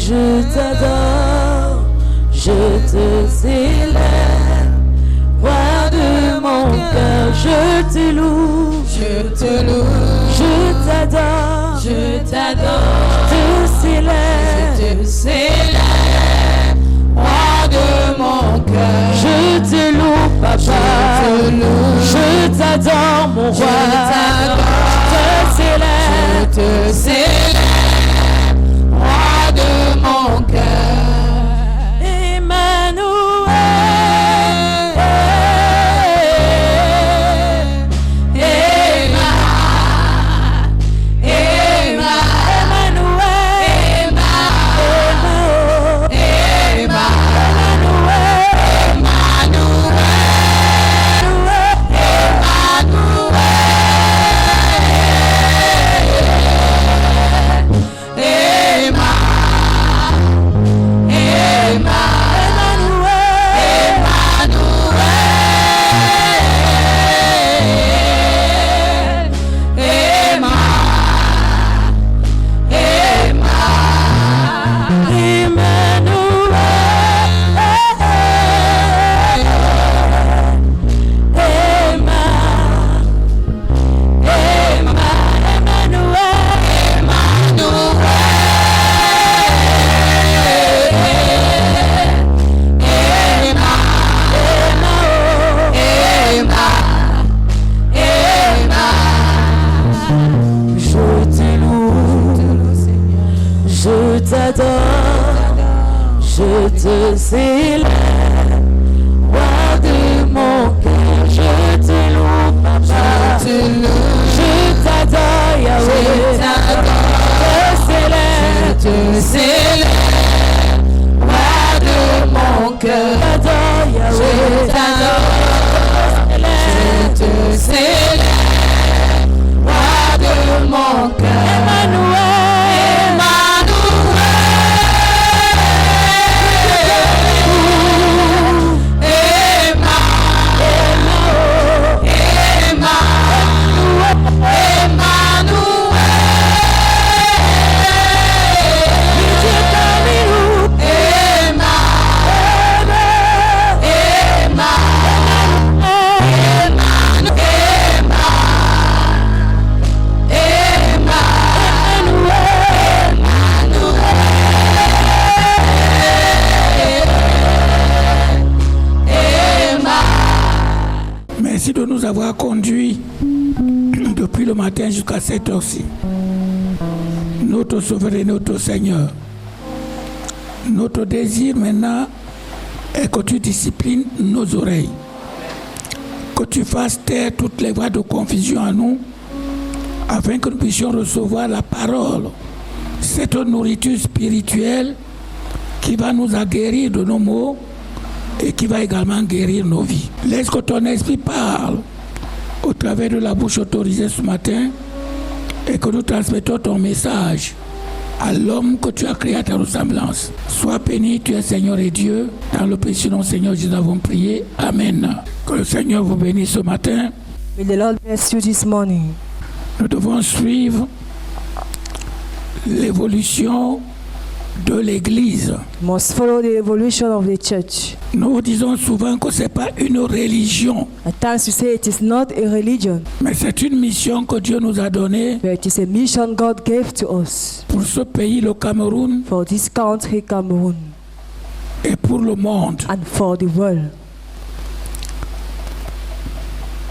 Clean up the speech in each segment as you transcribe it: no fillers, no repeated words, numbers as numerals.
Je t'adore, je te célèbre, roi de mon cœur, je te loue, je t'adore, je te célèbre, roi de mon cœur, je te loue, papa, je t'adore, mon roi, je te célèbre, roi de mon cœur. Je te célèbre, roi de mon cœur, je te loue, papa, je t'adore, Yahweh, je te célèbre, roi de mon cœur, je t'adore, Yahweh, je te célèbre, roi de mon cœur, Emmanuel. Merci de nous avoir conduits depuis le matin jusqu'à cette heure-ci. Notre souverain, notre Seigneur, notre désir maintenant est que tu disciplines nos oreilles, que tu fasses taire toutes les voix de confusion en nous, afin que nous puissions recevoir la parole, cette nourriture spirituelle qui va nous aguerrir de nos maux et qui va également guérir nos vies. Laisse que ton esprit parle au travers de la bouche autorisée ce matin et que nous transmettons ton message à l'homme que tu as créé à ta ressemblance. Sois béni, tu es Seigneur et Dieu. Dans le précieux nom Seigneur Jésus, nous avons prié. Amen. Que le Seigneur vous bénisse ce matin. May the Lord bless you this morning. Nous devons suivre l'évolution de l'Église. Must follow the evolution of the church. Nous disons souvent que ce n'est pas une religion. At times we say it is not a religion, Mais c'est une mission que Dieu nous a donnée but it is a mission God gave to us pour ce pays, le Cameroun, for this country, Cameroon, et pour le monde. and for the world.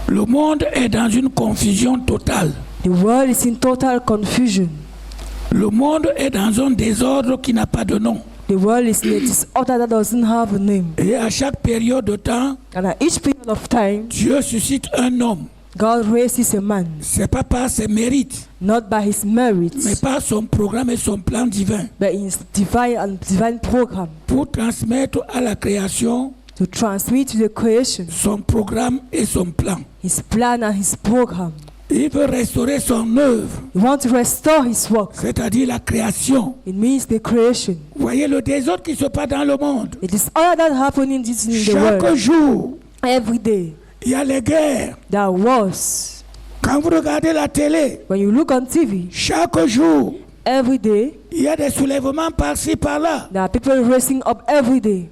Le monde est dans une confusion totale. The world is in total confusion. Le monde est dans un désordre qui n'a pas de nom. The world is in a disorder that doesn't have a name. Et à chaque période de temps, And at each period of time, Dieu suscite un homme. God raises a man, Ce n'est pas par ses mérites, not by his mais merits, par son programme et son plan divin, but in his divine program pour transmettre à la création to transmit to the creation son programme et son plan. his plan and his program. Il veut restaurer son œuvre, He wants to restore his work. c'est-à-dire la création. It means the creation. Voyez le désordre qui se passe dans le monde. It is all that happening in the Chaque world. jour, Every day il y a les guerres. there are wars. Quand vous regardez la télé, When you look on TV, chaque jour, Every day, il y a des soulèvements par-ci, par-là. there are people rising up every day.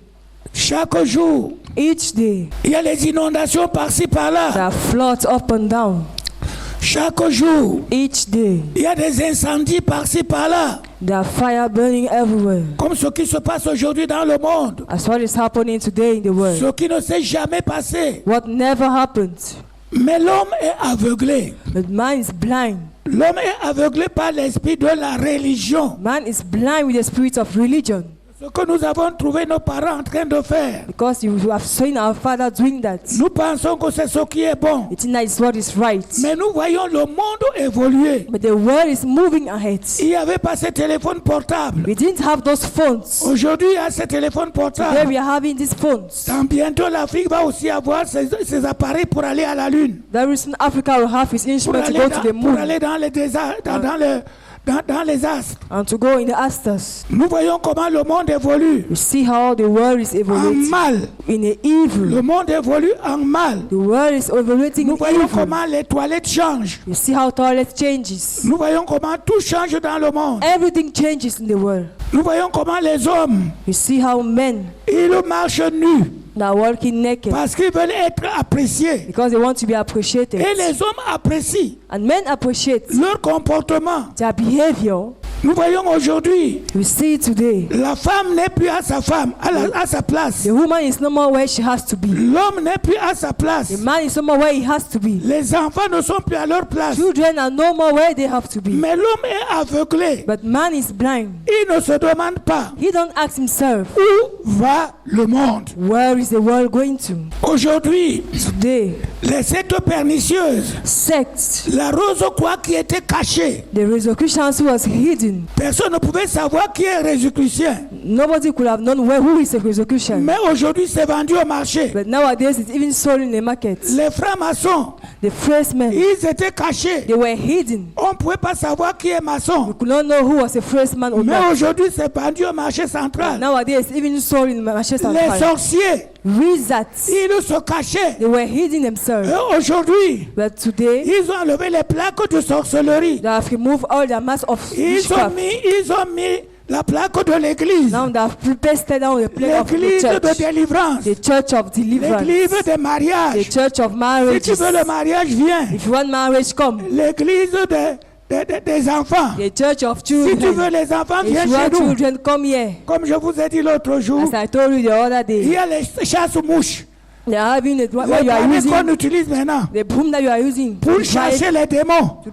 Chaque jour, Each day, il y a les inondations par-ci, there par-là. are floods up and down. Chaque jour, Each day, il y a des incendies par-ci, par-là. there are fire burning everywhere. Comme ce qui se passe aujourd'hui dans le monde. That's what is happening today in the world. Ce qui ne s'est jamais passé. What never happened. Mais l'homme est aveuglé. But man is blind. L'homme est aveuglé par l'esprit de la religion. Man is blind with the spirit of religion. Ce que nous avons trouvé nos parents en train de faire. Because you have seen our father doing that. Nous pensons que c'est ce qui est bon. You think that is what is right. Mais nous voyons le monde évoluer. But the world is moving ahead. Il n'y avait pas ces téléphones portables. We didn't have those phones. Aujourd'hui, il y a ces téléphones Today portables. we are having these phones. Dans bientôt, l'Afrique va aussi avoir ces appareils pour aller à la Lune. Very soon Africa will have its Pour instrument to aller go to the pour moon aller dans les déserts, dans les astres. and to go in the asters. Nous voyons comment le monde évolue. You see how the world is En evaluating mal. in the evil. Le monde évolue en mal. The world is evaluating Nous in voyons evil. comment les toilettes changent. You see how toilet changes. Nous voyons comment tout change dans le monde. Everything changes in the world. Nous voyons comment les hommes, You see how men ils marchent nus are walking naked parce qu'ils veulent être appréciés. because they want to be appreciated. Et les hommes apprécient And men appreciate leur comportement. their behavior. Nous voyons aujourd'hui, You see today, la femme n'est plus à sa femme, à sa place. the woman is no more where she has to be. L'homme n'est plus à sa place. The man is no more where he has to be. Les enfants ne sont plus à leur place. Children are no more where they have to be. Mais l'homme est aveuglé. But man is blind. Il ne se demande pas He don't ask himself, où va le monde. where is the world going to? Aujourd'hui, Today, les sectes pernicieuses, sects, la rose croix qui était cachée, the Rosicrucians who was hidden. personne ne pouvait savoir qui est Rosicrucien. Nobody could have known who is a Rosicrucian. Mais aujourd'hui, c'est vendu au marché. But nowadays, it's even sold in the market. Les francs-maçons, The first men, ils étaient cachés. they were hidden. On ne pouvait pas savoir qui est maçon. You could not know who was the first man or Mais not. aujourd'hui, c'est vendu au marché central. Nowadays, it's even sold in Manchester. Les sorciers, Wizards, ils se cachaient. they were hiding themselves. Et aujourd'hui, But today, ils ont enlevé les plaques de sorcellerie. they have removed all their mask of Ils ont witchcraft. mis la plaque de l'église. Now they have pasted down the plaque of the L'église de church. délivrance. The church of deliverance. L'église des The mariages. church of Si marriage. tu veux le mariage, viens. If you want marriage, come. L'église des enfants. The church of Si tu veux children. les enfants, If viens you chez want nous. children, come here. Comme je vous ai dit l'autre jour, As I told you the other il day, y a les chasses-mouches. they are having it. What Les you are planètes qu'on using, utilise maintenant the broom that you are using pour chasser les démons. to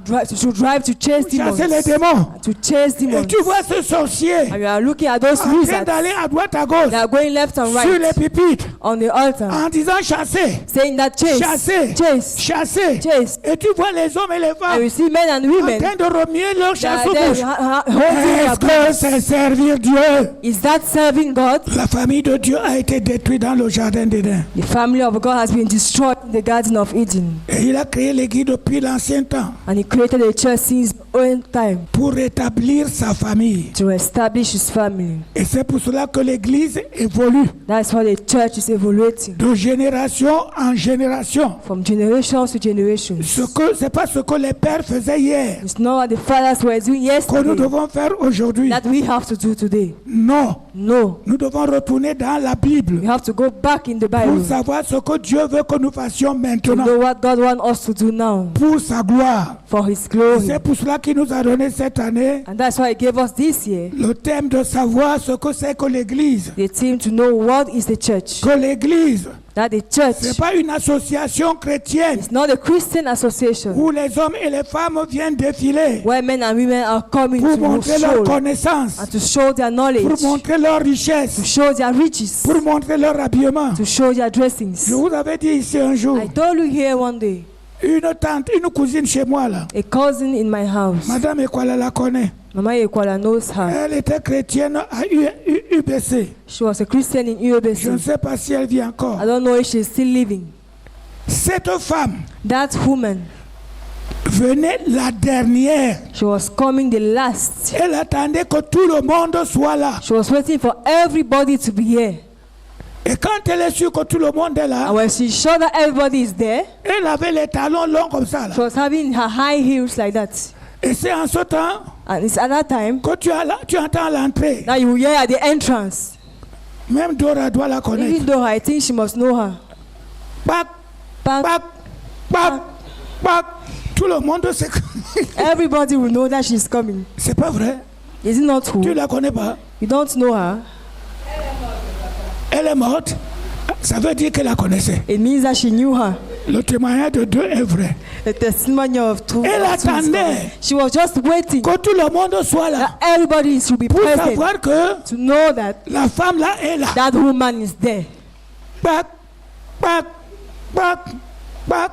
drive to chase demons. Chasser les démons. To chase Et demons. tu vois ce sorcier And you are looking at those en train wizards. d'aller à droite à gauche They are going left and sur les right pupitres on the altar, en disant chasser, saying that chase, chasser, chase, chasser. chase. Et tu vois les hommes et les And femmes you see men and en women. train de remuer leur They are chasse-mouches. there holding Est-ce their que c'est servir Dieu? Is that serving God? La famille de Dieu a été détruite dans le jardin d'Éden. The family of God has been destroyed in the Garden of Eden. Et il a créé l'Église depuis l'ancien temps And he created a church since old time pour rétablir sa famille. to establish his family. Et c'est pour cela que l'Église évolue That's why the church is evoluting de génération en génération. from generation to generation. C'est pas ce que les pères faisaient hier It's not what the fathers were doing que nous yesterday devons faire aujourd'hui. that we have to do today. Non, No. nous devons retourner dans la Bible We have to go back in the pour Bible savoir ce que Dieu veut que nous fassions to maintenant know what God wants us to do now pour sa gloire. for his glory. C'est pour cela qu'il nous a donné cette année And that's why he gave us this year le thème de savoir ce que c'est que l'Église. the team to know what is the church. Que l'Église, That the ce n'est church pas une association chrétienne is not a Christian association où les hommes et les femmes viennent défiler where men and women are coming pour to montrer leur show connaissance, and to show their knowledge, pour montrer leur to richesse, show their riches, pour montrer leur habillement. to show their dressings. Je vous avais dit ici un jour, I told you here one day, une tante, une cousine chez moi là, a cousin in my house, Madame Ekwala la connaît. Mama Ekwala knows her. Elle était chrétienne à UBC. She was a Christian in Je ne UABC. sais pas si elle vit encore. I don't know if she's still living. Cette femme That woman, venait la dernière. she was coming the last. Elle attendait que tout le monde soit là. She was waiting for everybody to be here. Et quand elle est sûre que tout le monde est là, And when she's sure that everybody is there, elle avait les talons longs comme ça là. she was having her high heels like that. Et c'est en ce temps And it's at that time que tu entends l'entrée. that you hear at the entrance. Même Dora doit la connaître. Even though I think she must know her. Bac, But bac, bac, bac. Tout le monde sait que... everybody will know that she's coming. C'est pas vrai. Is it not true? Tu la connais pas. You don't know her. Elle est morte. Ça veut dire qu'elle la connaissait. It means that she knew her. Le témoignage de Dieu est vrai. The testimony of two. Elle attendait She was just waiting que tout le monde soit là that everybody should be pour present savoir que to know that la femme là est là. that woman is there. Bac, bac, bac, bac.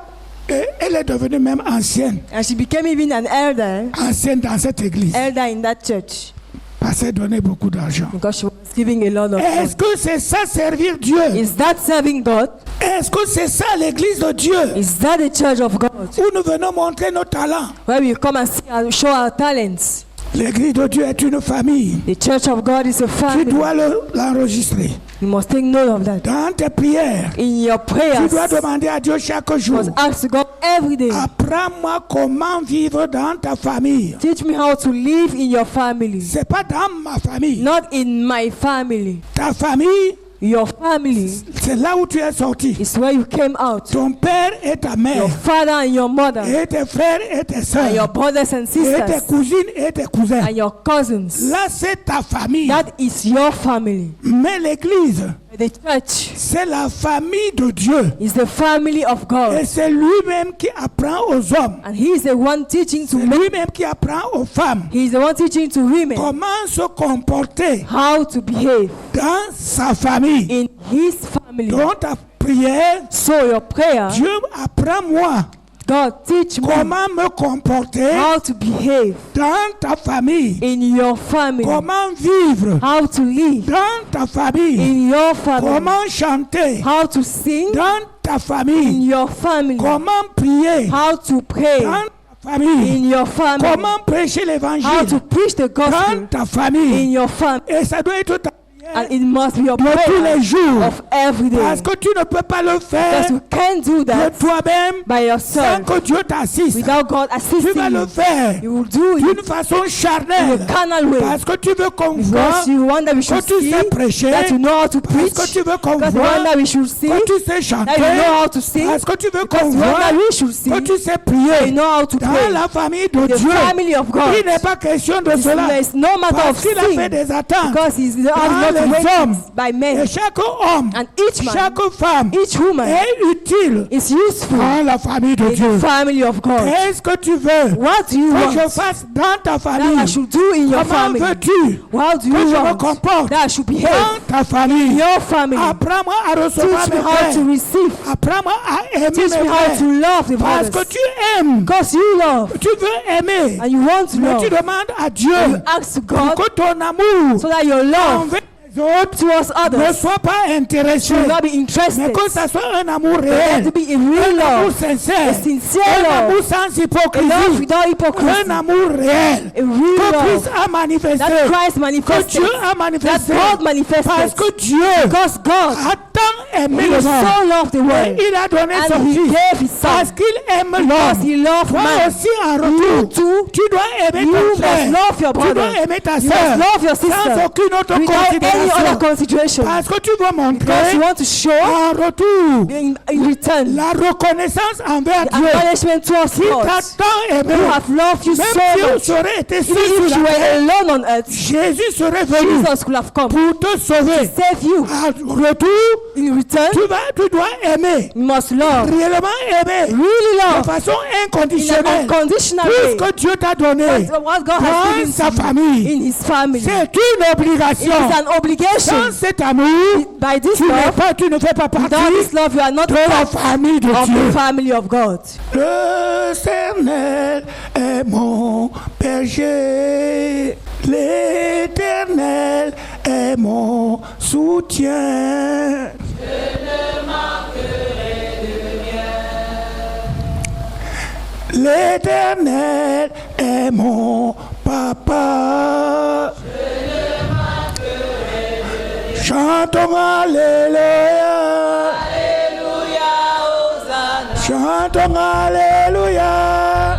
Et elle est devenue même ancienne. And she became even an elder Dans cette église. in that church Parce qu'elle donnait beaucoup d'argent. because she was giving a lot of Est-ce money. que c'est ça servir Dieu? Is that serving God? Est-ce que c'est ça l'église de Dieu? Is that the church of God? Où nous venons montrer nos talents. Where we come and see and show our talents. L'église de Dieu est une famille. The church of God is a Tu family. dois l'enregistrer. You must take note of that. Dans tes prières, In your tu prayers, dois demander à Dieu chaque you jour. must ask God every day. Apprends-moi comment vivre dans ta famille. Teach me how to live in your family. C'est pas dans ma famille. Not in my family. Ta famille, Your family c'est là où tu es sorti. is where you came out. Ton père et ta mère, Your father and your mother, et tes frères et tes and your soeurs, brothers and et tes sisters, cousines et tes cousins. and your cousins. Là, c'est ta famille. That is your family. Mais l'église, The church c'est la famille de Dieu. is the family of Et God. c'est lui-même qui apprend aux hommes. And He is the one teaching to C'est men. lui-même qui apprend aux femmes He is the one teaching to women comment se comporter how to behave dans sa famille. in His family. Dans ta prière, So your prayer, Dieu apprends-moi God, teach me comment me comporter how to behave dans ta famille. in your family. Comment vivre How to live dans ta famille. in your family. Comment chanter How to sing dans ta in famille. your family. Comment prier How to pray dans ta famille. in your family. Comment prêcher How to l'évangile preach the dans gospel ta in famille. your family. Et ça doit être ta prière And it must be your de tous prayer les jours. of every day. Parce que tu ne peux pas le faire Because you can't do de that toi-même by sans yourself que Dieu t'assiste. without God Tu assisting vas le you. faire You will do it d'une façon in charnelle. a carnal way. Parce que tu veux qu'on voit Because you want that we should que tu see, sais prêcher. that you know how to Parce preach, que tu veux qu'on because you voit want that we should see, que tu sais chanter. that you know how to sing, Parce que tu veux because qu'on you want voit that we should see, que tu sais that prier. you know how to Dans pray. la famille de The Dieu, family of God. il n'est pas question de cela. There's no matter of Parce qu'il a fait sin, des attentes. because He's Dans not les hommes. waited by Et men. chaque homme, And each man, chaque femme each woman est utile is useful dans la famille de in Dieu. the family of God. Qu'est-ce que tu veux What do you que je want fasse dans ta that I famille? should do in your Comment family? veux-tu How do que you je me want comporte that I should behave dans ta in famille? your family? Apprends-moi à recevoir Teach me mes how to frères. receive. Apprends-moi à aimer Teach mes me how to frères. love the Parce brothers. que tu aimes, Because you love tu veux aimer, and you want to mais tu love. demandes à Dieu You ask God que ton amour so that your love envers les autres towards ne others soit pas intéressé, should not be mais interested. que ça soit un amour It has réel, to be a real un amour love, sincère, a sincere un love, amour sans a love hypocrisie, without hypocrisy, un amour réel a que real Christ love a manifesté, that Christ que manifested, Dieu a that manifesté, God parce manifested. que Dieu Because God, a tant aimé He le so monde, loved the et world, il a donné son and He fils, gave His Son. parce qu'il aime Because l'homme. He loved Toi man. aussi en You retour, too, tu dois aimer you ton must frère, love your tu brother. dois aimer ta You sœur, must love your sans sister aucune autre without any other considération, consideration. parce que tu veux Because montrer you want to show en retour in return la reconnaissance envers the Dieu acknowledgement towards qui t'a God tant aimé. who have loved you Même so si on much. serait été seul Even sur if la you were terre, alone on earth, Jésus serait venu Jesus could have come pour te sauver. save you. En retour, In return, tu dois aimer, you must love, réellement aimer, really de love, façon in an inconditionnelle, unconditional tout way. ce que Dieu t'a donné That's what God has dans given sa to you famille. in His family. C'est une It obligation. is an obligation. Sans cet amour, By this tu love, ne fais pas without partie this love, you are not de la part famille de of the Dieu. family of God. L'Éternel est mon berger, l'Éternel est mon soutien. L'Éternel est mon papa. Chantons Alléluia. Chantons Alléluia.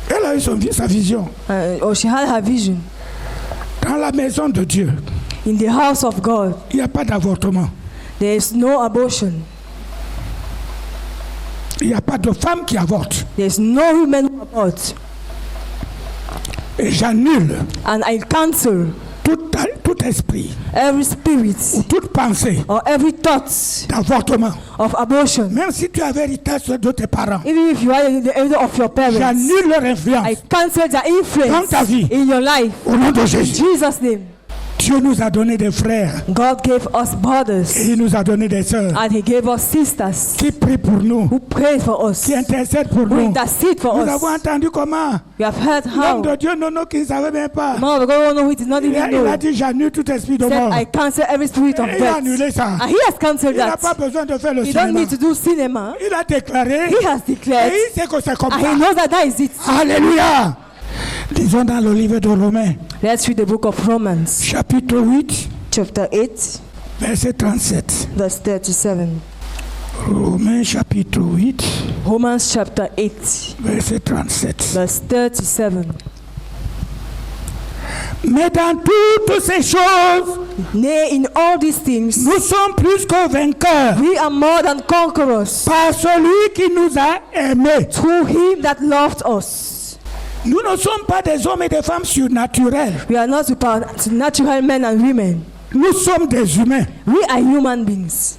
Elle a eu sa vision. Or she had her vision. Dans la maison de Dieu, In the house of God, il n'y a pas d'avortement. there is no abortion. Il n'y a pas de femme qui avorte. There is no woman who abort. Et j'annule And I cancel tout esprit every spirit ou toute pensée or every thought d'avortement. of abortion. Même si tu avais l'héritage de tes parents, Even if you are the elder of your parents, j'annule leur influence I cancel their dans influence ta vie. in your life. Au nom de In Jésus. Jesus' name. Dieu nous a donné des frères God gave us et brothers il nous a donné des sœurs and He gave us sisters qui prient pour nous, who pray for us, qui intercèdent pour who nous. intercede for Nous us. avons entendu comment We have heard l'homme how de Dieu non qui ne savait même pas. man of God know who did not Il even a know. dit j'annule tout esprit de He said, mort. I cancel every spirit of Il a death. annulé ça. And He has cancelled Il n'a pas that. besoin de faire le You don't cinéma. need to do cinema. Il a déclaré He has et declared il sait que c'est comme and He ça. knows that that is it. Alléluia. Lisons dans le livre de Romains, Let's read the book of Romans, chapitre 8, chapter 8, verset 37. verse 37. Romains, chapitre 8, Romans chapter 8, verset 37. verse 37. Mais dans toutes ces choses, Nay, in all these things, nous sommes plus que vainqueurs we are more than conquerors par celui qui nous a aimés. through Him that loved us. Nous ne sommes pas des hommes et des femmes surnaturels. We are not supernatural men and women. Nous sommes des humains. We are human beings.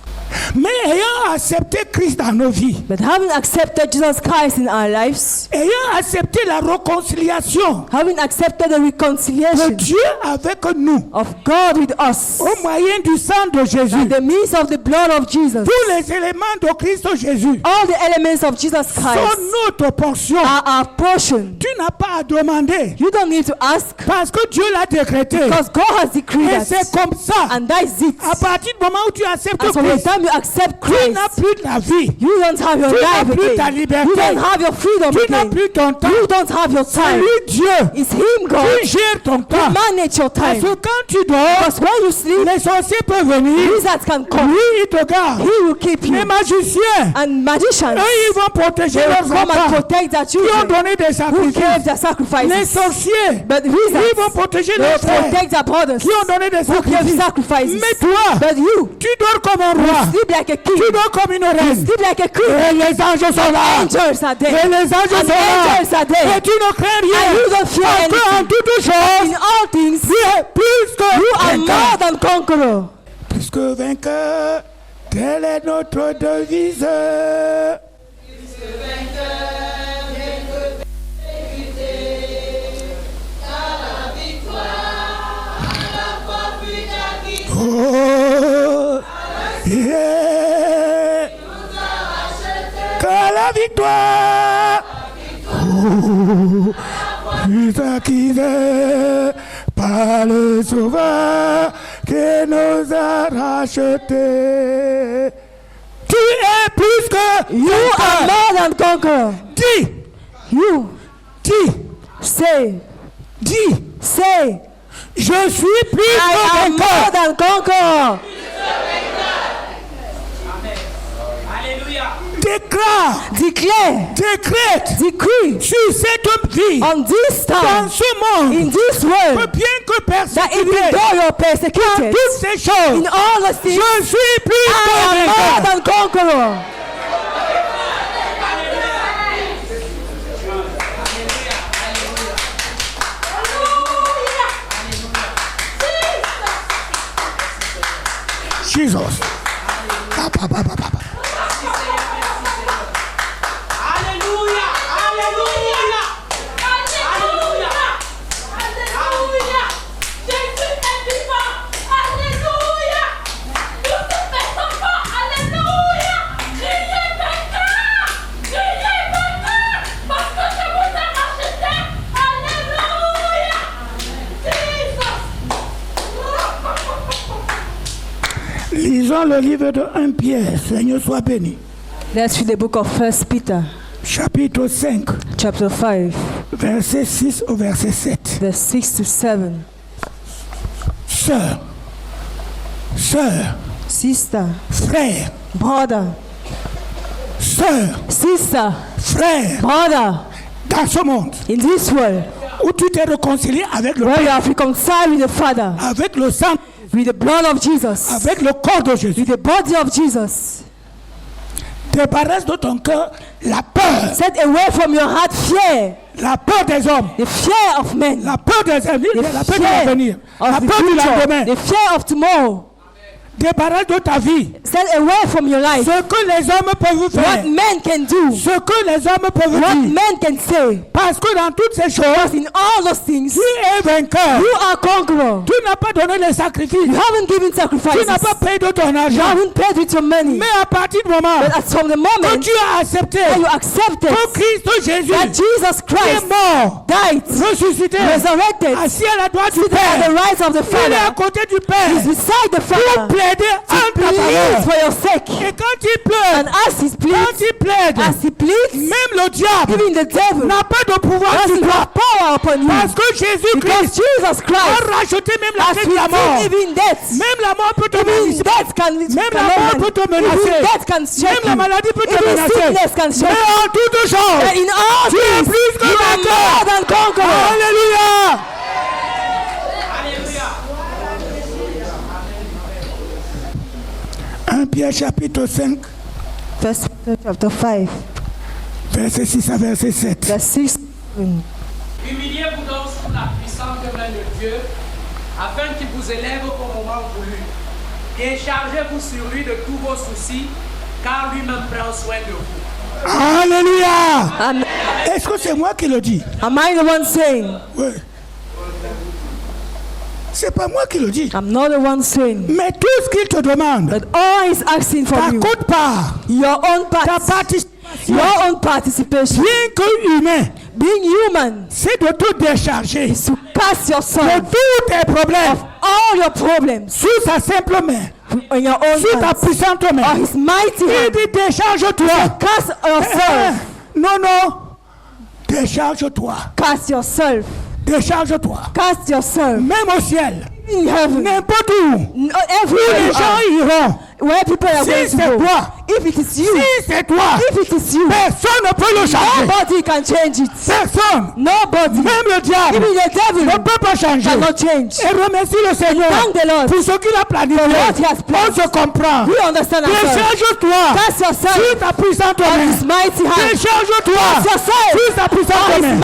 Mais ayant accepté Christ dans nos vies, But having accepted Jesus Christ in our lives, ayant accepté la réconciliation having accepted the de reconciliation Dieu avec nous of God with us, au moyen du sang de Jésus, in the midst of the blood of Jesus, tous les éléments de Christ Jésus all the elements of Jesus sont Christ notre portion. are our portion. Tu n'as pas à demander You don't need to ask parce que Dieu l'a décrété. because God has decreed Et that. c'est comme ça. And that is it. À partir du moment où tu acceptes And from the Christ, time you accept tu n'as Christ, plus de la vie. you don't have your Tu n'as life plus ta again. liberté. You don't have your freedom Tu n'as again. plus ton temps. You don't have your C'est time. lui Dieu. It's Him, God. Tu gères ton You temps. manage your Parce time. que quand tu dors, Because when you sleep, les sorciers peuvent venir. wizards can come. Lui, il te garde. He will keep you. Les magiciens, And magicians, eux, ils vont protéger they will leurs come and enfants protect their qui ont children donné des who sacrifices. gave their Les sacrifices. sorciers, But ils wizards, vont protéger they leurs will frères protect their brothers qui ont donné des who gave sacrifices. sacrifices. Mais toi, But you, tu dors comme un roi. sleep like a king. Tu dors comme une reine. Sleep like a queen. Et les anges sont là. Angels are Et there. les anges And sont là. angels are there. Et tu ne crains rien. And you don't fear Parce que en anything. toutes choses, In all things, tu es plus que you are vainqueur. more than conqueror. Plus que vainqueur, telle est notre devise. Oh, yeah. Que la victoire, oh, fut acquise par le Sauveur qui nous a rachetés. Tu es plus que You are more than conqueror. Dis, You dis, say, dis, je suis plus I que am more vainqueur. than conqueror. Déclare, Declare, décrète decree sur cette vie, on this dans time, ce monde, in this que world, bien que that even persécuté, though you're persecuted, toutes ces choses, in all the things, je suis plus I que am more vainqueur. than conqueror. Jesus. Papa, papa, papa. Alléluia, alléluia, alléluia, alléluia. Jésus est vivant, alléluia. Nous sommes mes enfants, alléluia. Criez vainqueur, parce que je vous ai racheté, alléluia. Jesus. Lisons le livre de 1 Pierre. Seigneur soit béni. Let's read the book of 1 Peter, Chapitre 5, chapter 5, verset 6 au verset 7. verse 6 to 7. Sœur, Sister, frère, brother, sœur, sister, frère, brother, dans ce monde, in this world, où tu t'es réconcilié avec le where you Père, have reconciled with the Father, avec le sang, with the blood of Jesus, avec le corps de Jésus. with the body of Jesus. Débarrasse de ton cœur la peur, Set away from your heart fear, la peur des hommes, the fear of men, la peur des ennemis, the la peur de fear l'avenir, la of the peur du future, lendemain. the fear of tomorrow. Débarrasse de ta vie Set away from your life ce que les hommes peuvent faire, what men can do, ce que les hommes peuvent what dire. men can say. Parce que dans toutes ces choses, Because in all those things, tu es vainqueur. you are conqueror. Tu n'as pas donné les sacrifices. You haven't given Tu n'as sacrifices. pas payé de ton You argent. haven't paid with your money. Mais à partir du moment But as from the que moment tu as accepté that you accepted que Christ Jésus that Jesus est Christ mort, died, ressuscité, resurrected, assis à la droite du seated at the Père, right of the il est à Father, côté du He's Père beside the pour Father, plaider en ta pleads faveur. for your sake. Et quand il pleure, And as He quand pleads, il plaide, même le diable even the devil n'a pas de pouvoir sur doesn't toi. have power upon you. Parce que Jésus-Christ Because Jesus Christ a racheté même la has clé de la mort. redeemed even death. Même la mort peut te Even menacer. death can Même la mort peut te menacer. Even death can shake Même la you. maladie peut te Even menacer. sickness can shake Mais you. en toutes choses, But in all tu es things, plus que you are vainqueur. more than conqueror. Alléluia. 1 Pierre chapitre 5, First Peter chapter 5, verset 6 à verset 7. verse 6. Humiliez-vous donc sous la puissante main de Dieu, afin qu'il vous élève au moment voulu. Déchargez-vous sur lui de tous vos soucis, car lui-même prend soin de vous. Alléluia. Am, Est-ce que c'est moi qui le dis? am I the one saying? Oui. C'est pas moi qui le dis. I'm not the one saying. Mais tout ce qu'il te demande, But all he's asking ta from you, coûte part, your own ta part, participation, your own participation, bien que humain, being human, c'est de tout décharger. is to cast De yourself tous tes problèmes of all your problems sur sa simple main, on your own sur ta hands, puissante or main. his mighty Il hand. dit décharge-toi. Cast yourself, Non, non. Décharge-toi. cast yourself, Décharge-toi. cast yourself Même au ciel. in heaven, N'importe où. everywhere Les you gens are, iront. where people are Si going to c'est go. toi, If it is you, si c'est toi, if it is you, personne ne peut le changer. nobody can change it. Personne. Nobody, Même le diable even the devil, ne peut pas changer. cannot change. Et remercie le Seigneur Thank the Lord. pour ce qu'il a planifié. For what he has planned. On se comprend. We understand ourselves. Décharge-toi Cast yourself sur ta puissante on main. his mighty hand. Décharge-toi Cast yourself sur ta puissante on main. his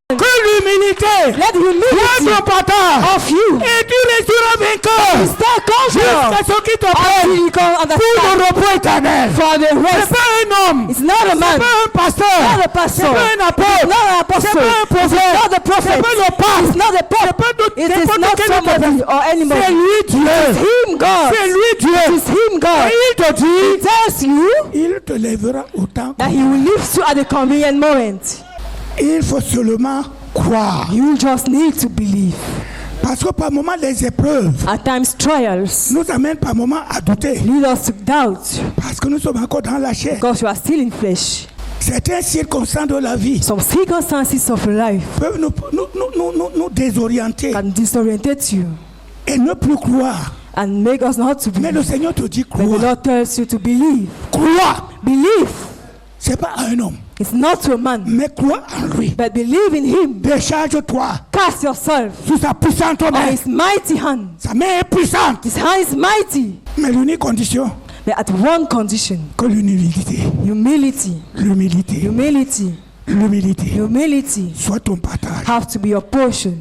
Que l'humilité Let soit humility ton partage. of you Et tu les seras vainqueur. stay conqueror Jusqu'à ce qui te until prenne you can pour understand le repos éternel. for the C'est rest. pas un homme. It's not a C'est man, pas un pasteur. not a C'est pastor, pas un apôtre. not an C'est apostle, pas un it's prophète. not the prophet, C'est pas le pape. it's not the C'est pope, pas it is n'importe not quel autre somebody personne. or C'est anybody. lui Dieu. Him God. C'est lui It Dieu. is him God. Et il te He dit, tells you il te lèvera autant. that he will lift you at the convenient moment. Il faut seulement croire. You just need to believe. Parce que par moments, les épreuves At times trials nous amènent par moments à douter. lead us to doubt Parce que nous sommes encore dans la chair. because you are still in flesh. Certaines circonstances de la vie Some circumstances of life peuvent nous désorienter can disorientate you et ne plus croire. and make us not to Mais believe. le Seigneur te dit But the crois. Lord tells you to believe. Crois. Believe. C'est pas à un homme, It's not to a man, mais crois en lui. but believe in him. Décharge-toi Cast yourself sur sa puissante on main. his mighty hand. Sa main est puissante. His hand is mighty. Mais l'unique condition, But at one condition, que l'humilité, humility, l'humilité, humility, l'humilité humility soit ton partage. have to be your portion.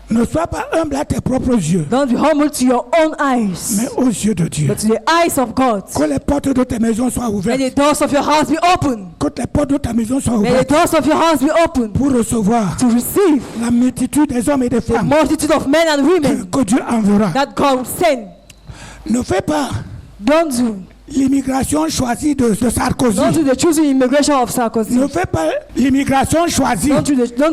Ne sois pas humble à tes propres yeux, Don't be humble to your own eyes, mais aux yeux de Dieu. but to the eyes of God. Que les portes de tes maisons soient May ouvertes. the doors of your house be open. Que les portes de ta maison soient May the ouvertes doors of your house be open pour recevoir to receive la multitude des hommes et des the femmes multitude of men and women que Dieu enverra. that God will send. Ne fais pas Don't do. l'immigration choisie de Sarkozy. Don't do the choosing immigration of Sarkozy. Ne fais pas l'immigration choisie Don't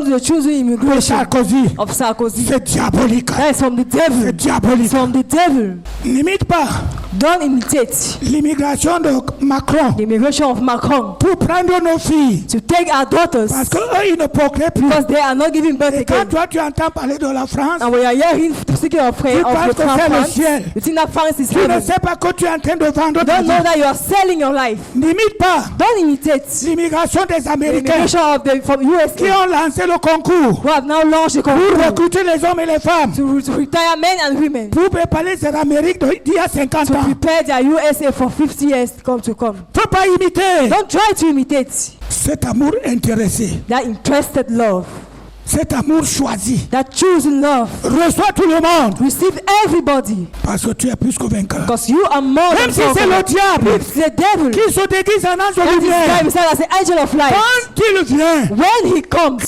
do the choosing de immigration Sarkozy. of Sarkozy. C'est diabolique. That is from the C'est devil. diabolique. It's from the devil. N'imite pas Don't imitate l'immigration de Macron the immigration of Macron pour prendre nos filles. to take our daughters Parce qu'eux, ils ne procréent plus. because they are not giving birth Et quand again. toi, tu entends parler de la France, And when you are hearing speaking of Tu penses que c'est le France, ciel. you think that France is tu ne heaven. sais pas que tu es en train de vendre You ta don't know vie. that you are selling your life. N'imite pas Don't imitate l'immigration des the Américains immigration of the from qui USA ont lancé le concours who have now launched a pour concours recruter les hommes et les femmes to retire men and women pour préparer cette Amérique d'il y a 50 to ans. prepare their USA for 50 years to come. Faut pas imiter Don't try to imitate cet amour intéressé, that interested love, cet amour choisi. that choosing love. Reçois tout le monde Receive everybody parce que tu es plus que vainqueur. because you are more Même than si c'est le conqueror. diable It's the devil qui se déguise en ange de that is lumière, described as the angel of light. quand il vient, When he comes,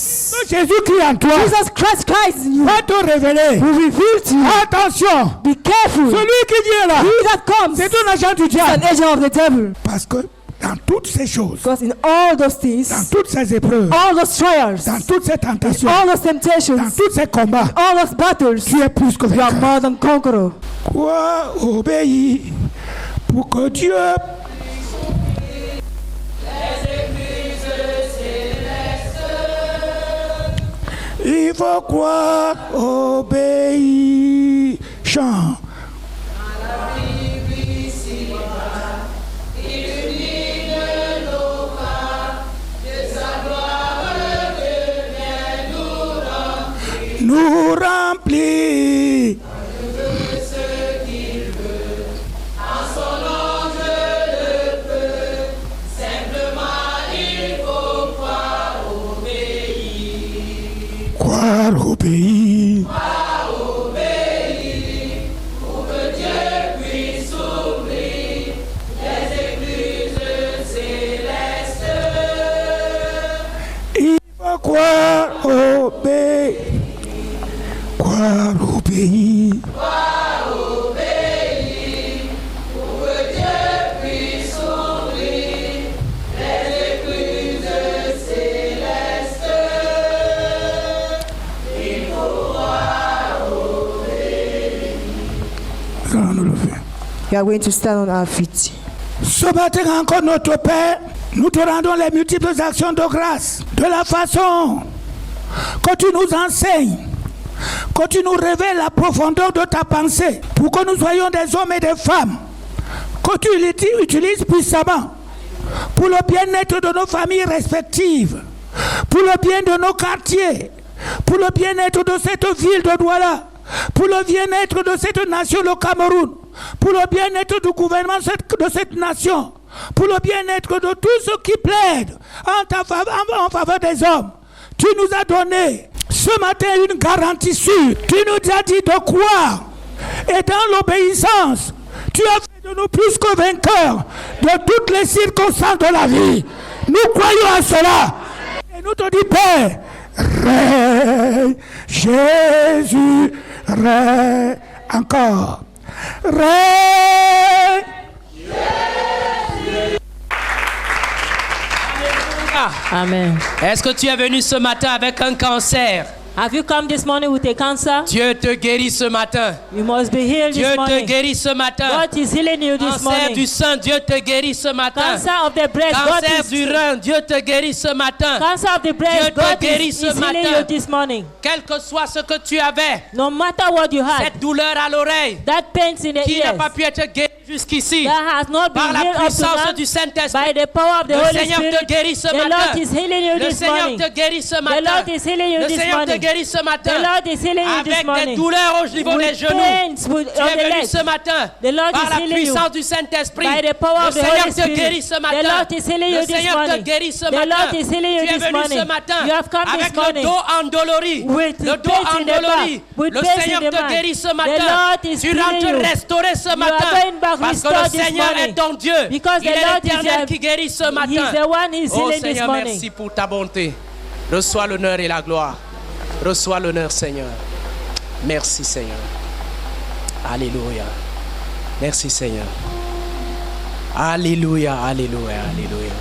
Jésus qui est en toi Jesus Christ is in you. va te révéler. Will reveal to you. Attention, Be careful. celui qui vient là, He that comes c'est is un agent du an diable. agent of the devil. Parce que dans toutes ces choses, Because in all those dans things, toutes ces épreuves, all those trials, dans toutes ces tentations, all those dans temptations, tous ces combats, all those battles, tu es plus que you are vainqueur. more than conqueror. Quoi obéir pour que Dieu il faut croire, obéir, chant. Nous remplit. Croire au pays. Il faut croire au pays. Croire au pays. Nous allons nous lever. We are going to stand on our feet. Ce matin encore, notre Père, nous te rendons les multiples actions de grâce de la façon que tu nous enseignes, que tu nous révèles la profondeur de ta pensée, pour que nous soyons des hommes et des femmes, que tu utilises puissamment pour le bien-être de nos familles respectives, pour le bien de nos quartiers, pour le bien-être de cette ville de Douala, pour le bien-être de cette nation, le Cameroun, pour le bien-être du gouvernement de cette nation, pour le bien-être de tous ceux qui plaident en faveur des hommes. Tu nous as donné ce matin une garantie sûre. Tu nous as dit de croire et dans l'obéissance, tu as fait de nous plus que vainqueurs de toutes les circonstances de la vie. Nous croyons à cela. Et nous te disons, Père, règne, Jésus, règne encore. Règne. Amen. Est-ce que tu es venu ce matin avec un cancer? Have you come this morning with a cancer? Dieu te guérit ce matin. You must be healed Dieu this te morning. guérit ce matin. God is healing you this Cancer morning. du sein, Dieu te guérit ce matin. Cancer of the breast, God Cancer is du rein, Dieu te guérit ce matin. Cancer of the Dieu breast, te God guérit is ce healing matin. you this morning. Quel que soit ce que tu avais, No matter what you had, cette douleur à l'oreille that pains in the qui n'a ears pas pu être guérie jusqu'ici, that has not par been la healed up to puissance now, du Saint-Esprit, by the power of the le Holy Seigneur te Spirit, guérit ce the matin. Lord is healing you Le this Seigneur morning. te guérit ce The matin. Lord is healing you Le this Seigneur te morning. guérit ce matin. The Lord is healing you this Avec des morning. douleurs au niveau des With genoux. pains Tu on es the venu legs. ce matin The Lord par is la healing you. puissance du Saint-Esprit. By the power Le of the Seigneur Holy te Spirit. guérit ce The matin. Lord is healing you Le this Seigneur te morning. guérit ce The matin. Lord is healing you Tu es this venu morning. ce matin You have come avec this le morning dos endolori. with Le dos pains in the endolori. back, with Le pains Seigneur in the te back. guérit ce The matin. Lord is Tu healing rentres you. restaurer ce You are matin. going back Parce que le restored this Seigneur morning. est ton Dieu. Because Il the est Lord is l'Éternel your- qui guérit ce He is matin. the one who is Oh healing this Seigneur, morning. merci pour ta bonté. Reçois l'honneur et la gloire. Reçois l'honneur, Seigneur. Merci, Seigneur. Alléluia. Merci, Seigneur. Alléluia, alléluia, alléluia.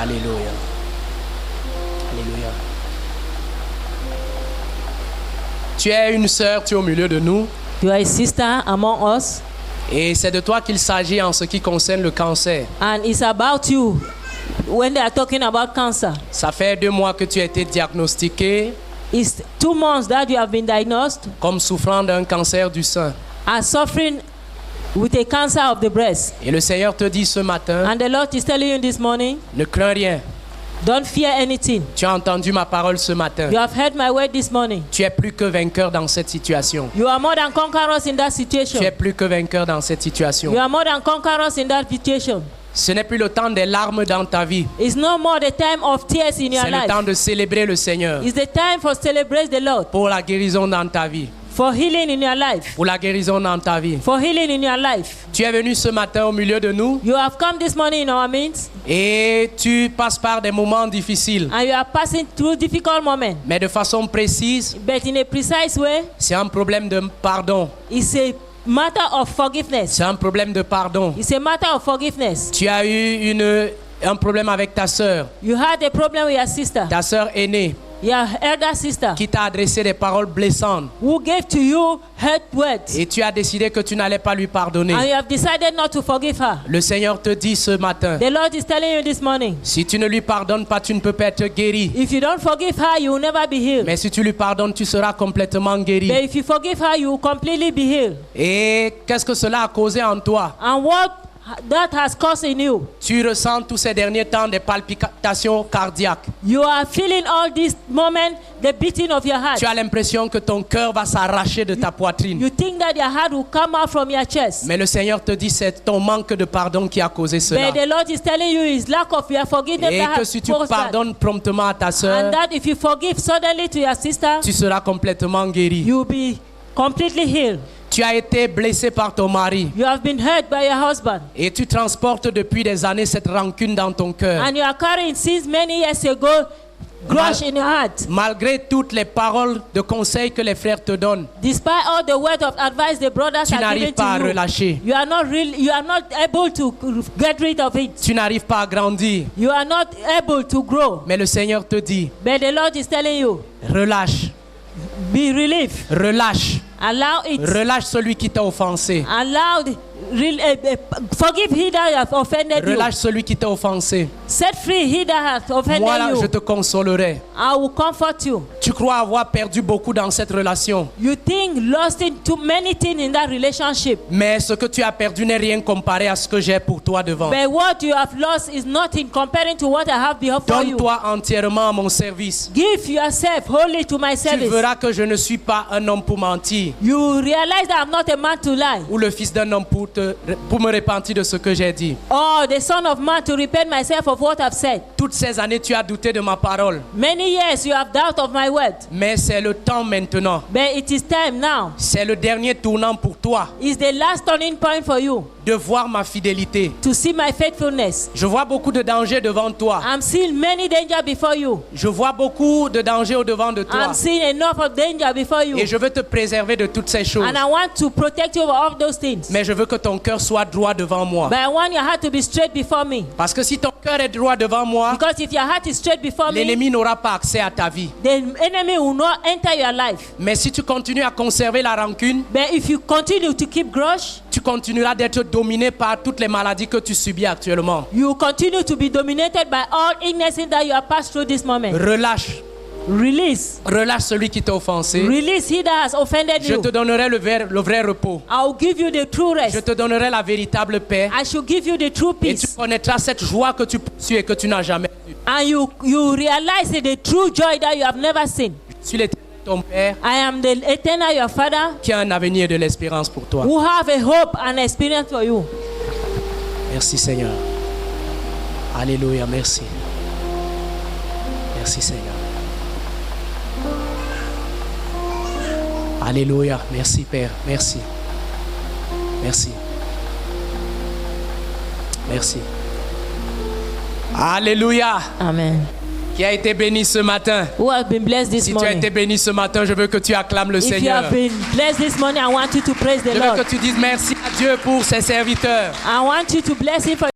Alléluia. Alléluia. Tu es une sœur, tu es au milieu de nous. You are a sister among us. Et c'est de toi qu'il s'agit en ce qui concerne le cancer. And it's about you when they are talking about cancer. Ça fait 2 mois que tu as été diagnostiqué It's 2 months that you have been diagnosed comme souffrant d'un cancer du sein. as suffering with a cancer of the breast. Et le Seigneur te dit ce matin, And the Lord is telling you this morning, ne crains rien. don't fear anything. Tu as entendu ma parole ce matin. You have heard my word this morning. Tu es plus que vainqueur dans cette situation. You are more than conquerors in that situation. Tu es plus que vainqueur dans cette situation. You are more than conquerors in that situation. Ce n'est plus le temps des larmes dans ta vie. It's no more the time of tears in your C'est le temps life. de célébrer le Seigneur It's the time for celebrate the Lord, pour la guérison dans ta vie. for healing in your life, Pour la guérison dans ta vie. for healing in your life. Tu es venu ce matin au milieu de nous You have come this morning in our midst, et tu passes par des moments difficiles. and you are passing through difficult moments. Mais de façon précise, But in a precise way, c'est un problème de pardon. it's a matter of forgiveness. C'est un problème de pardon. It's a matter of forgiveness. Tu as eu un problème avec ta sœur, You had a problem with your sister, ta sœur aînée, your elder sister, qui t'a adressé des paroles blessantes. who gave to you hurt words, Et tu as décidé que tu n'allais pas lui pardonner. and you have decided not to forgive her. Le Seigneur te dit ce matin, The Lord is telling you this morning, si tu ne lui pardonnes pas, tu ne peux pas être guéri. if you don't forgive her, you will never be healed. Mais si tu lui pardonnes, tu seras complètement guéri. But if you forgive her, you will completely be healed. Et qu'est-ce que cela a causé en toi? And what that has caused in you, Tu ressens tous ces derniers temps des palpitations cardiaques. you are feeling all this moment the beating of your heart. Tu as l'impression que ton cœur va s'arracher de ta poitrine. You think that your heart will come out from your chest. Mais le Seigneur te dit c'est ton manque de pardon qui a causé cela. But the Lord is telling you his lack of your forgiveness Et that que has si tu caused that. pardonnes promptement à ta And sœur, that if you forgive suddenly to your sister, tu seras complètement guéri. you will be completely healed. Tu as été blessé par ton mari You have been hurt by your husband, et tu transportes depuis des années cette rancune dans ton cœur. and you are carrying since many years ago grudge in your heart. Malgré toutes les paroles de conseil que les frères te donnent, Despite all the word of advice the brothers tu are n'arrives giving pas à to you, relâcher. you are not able to get rid of it. Tu n'arrives pas à grandir. You are not able to grow. Mais le Seigneur te dit, But the Lord is telling you, relâche, be relieved. relâche, Allow it. relâche celui qui t'a offensé. Allow forgive he that has offended Relâche celui qui t'a offensé. you. Set free he that has offended Moi là, je you. te consolerai. I will comfort you. Tu crois avoir perdu beaucoup dans cette relation, You think lost in too many things in that relationship. mais ce que tu as perdu n'est rien comparé à ce que j'ai pour toi devant. But what you have lost is nothing comparing to what I have before you. Donne-toi entièrement à mon service. Give yourself wholly to my Tu service. verras que je ne suis pas un homme pour mentir You realize that I'm not a man to lie, ou le fils d'un homme pour me repentir de ce que j'ai dit. or the son of man to repent myself of what I've said. Toutes ces années, tu as douté de ma parole, Many years you have doubt of my word, mais c'est le temps maintenant. but it is time now. C'est le dernier tournant pour toi It's the last turning point for you de voir ma fidélité. to see my faithfulness. Je vois beaucoup de dangers devant toi. I'm seeing many danger before you. Je vois beaucoup de dangers au-devant de toi. I'm seeing enough of danger before you. Et je veux te préserver de toutes ces choses. And I want to protect you of all those things. Mais je veux que ton cœur soit droit devant moi. But I want your heart to be straight before me. Parce que si ton cœur est droit devant moi, Because if your heart is straight before me, l'ennemi n'aura pas accès à ta vie. the enemy will not enter your life. Mais si tu continues à conserver la rancune, But if you continue to keep grudge, tu continueras d'être dominé par toutes les maladies que tu subis actuellement. you will continue to be dominated by all illnesses that you have passed through this moment. Relâche. Release. Relâche celui qui t'a offensé. Release he that has offended Je you. te donnerai le vrai repos. I will give you the true Je rest. te donnerai la véritable paix. I shall give you the true Et tu peace. connaîtras cette joie que tu poursuis et que tu n'as jamais eue. And you realize the true joy that you have never seen. Je suis l'Éternel, ton Père, I am the eternal your father qui a un avenir et de l'espérance pour toi. who have a hope and experience for you. Merci Seigneur. Alléluia, merci. Merci Seigneur. Alléluia, merci Père, merci. Merci. Merci. Alléluia. Amen. Qui a été béni ce matin? Who have been blessed this Si tu as été morning? béni ce matin, je veux que tu acclames le If you Seigneur. have been blessed this morning, I want you to praise the Je veux Lord. que tu dises merci à Dieu pour ses serviteurs. I want you to bless him for